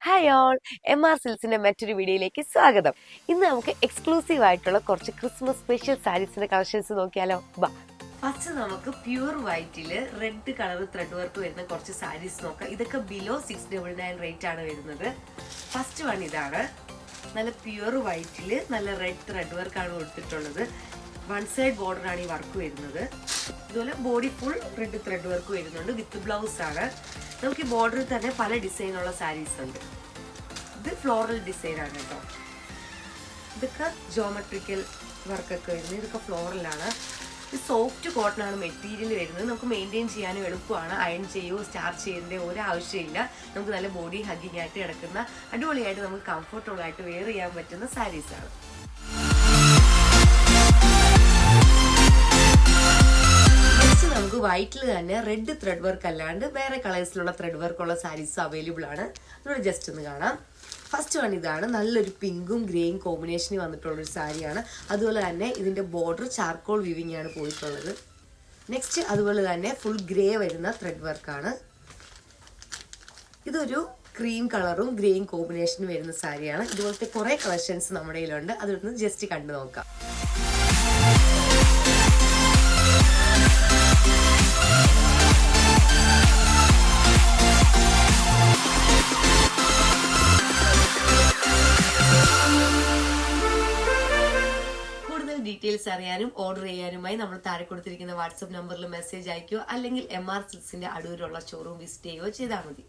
Hi all, MR സിൽസിന്റെ മറ്റൊരു വീഡിയോയിലേക്ക് സ്വാഗതം. ഇന്ന് നമുക്ക് എക്സ്ക്ലൂസീവ് ആയിട്ടുള്ള കുറച്ച് ക്രിസ്മസ് സ്പെഷ്യൽ സാരീസിന്റെ കളക്ഷൻസ് നോക്കിയാലോ. ഫസ്റ്റ് നമുക്ക് പ്യൂർ വൈറ്റില് റെഡ് കളർ ത്രെഡ് വർക്ക് വരുന്ന കുറച്ച് സാരീസ് നോക്കാം. ഇതൊക്കെ ബിലോ 699 റേറ്റ് ആണ് വരുന്നത്. ഫസ്റ്റ് വൺ ഇതാണ്. നല്ല പ്യൂർ വൈറ്റില് നല്ല റെഡ് ത്രെഡ് വർക്ക് ആണ് കൊടുത്തിട്ടുള്ളത്. വൺ സൈഡ് ബോർഡർ ആണ് ഈ വർക്ക് വരുന്നത്. ഇതുപോലെ body full red thread work വരുന്നുണ്ട്. വിത്ത് ബ്ലൗസ് ആണ്. നമുക്ക് ഈ ബോർഡറിൽ തന്നെ പല ഡിസൈനുള്ള സാരീസ് ഉണ്ട്. ഇത് ഫ്ലോറൽ ഡിസൈൻ ആണ് കേട്ടോ. ഇതൊക്കെ ജോമെട്രിക്കൽ വർക്കൊക്കെ വരുന്നത്. ഇതൊക്കെ ഫ്ലോറലാണ്. ഇത് സോഫ്റ്റ് കോട്ടൺ ആണ് മെറ്റീരിയൽ വരുന്നത്. നമുക്ക് മെയിൻറ്റെയിൻ ചെയ്യാനും എളുപ്പമാണ്. അയൺ ചെയ്യുകയോ സ്റ്റാർച്ച് ചെയ്യേണ്ട ഒരു ആവശ്യമില്ല. നമുക്ക് നല്ല ബോഡി ഹഗ്ഗിങ് ആയിട്ട് കിടക്കുന്ന അടിപൊളിയായിട്ട് നമുക്ക് കംഫർട്ടബിൾ ആയിട്ട് വെയർ ചെയ്യാൻ പറ്റുന്ന സാരീസാണ്. നമുക്ക് വൈറ്റിൽ തന്നെ റെഡ് ത്രെഡ് വർക്ക് അല്ലാണ്ട് വേറെ കളേഴ്സിലുള്ള ത്രെഡ് വർക്ക് ഉള്ള സാരീസ് അവൈലബിൾ ആണ്. ഇവിടെ ജസ്റ്റ് ഒന്ന് കാണാം. ഫസ്റ്റ് വൺ ഇതാണ്. നല്ലൊരു പിങ്കും ഗ്രേയും കോമ്പിനേഷനിൽ വന്നിട്ടുള്ളൊരു സാരിയാണ്. അതുപോലെ തന്നെ ഇതിന്റെ ബോർഡർ ചാർക്കോൾ വിവിങ് ആണ് പോയിട്ടുള്ളത്. നെക്സ്റ്റ് അതുപോലെ തന്നെ ഫുൾ ഗ്രേ വരുന്ന ത്രെഡ് വർക്കാണ്. ഇതൊരു ക്രീം കളറും ഗ്രേയും കോമ്പിനേഷനും വരുന്ന സാരിയാണ്. ഇതുപോലത്തെ കുറെ കളക്ഷൻസ് നമ്മുടെ കയ്യിലുണ്ട്. അതൊന്ന് ജസ്റ്റ് കണ്ടു നോക്കാം. ഡീറ്റെയിൽസ് അറിയാനും ഓർഡർ ചെയ്യാനുമായി നമ്മൾ താഴെ കൊടുത്തിരിക്കുന്ന വാട്സ്ആപ്പ് നമ്പറിൽ മെസ്സേജ് അയക്കുകയോ അല്ലെങ്കിൽ MR സിൽസിന്റെ അടൂരുള്ള ഷോറൂം വിസിറ്റ് ചെയ്യുകയോ ചെയ്താൽ മതി.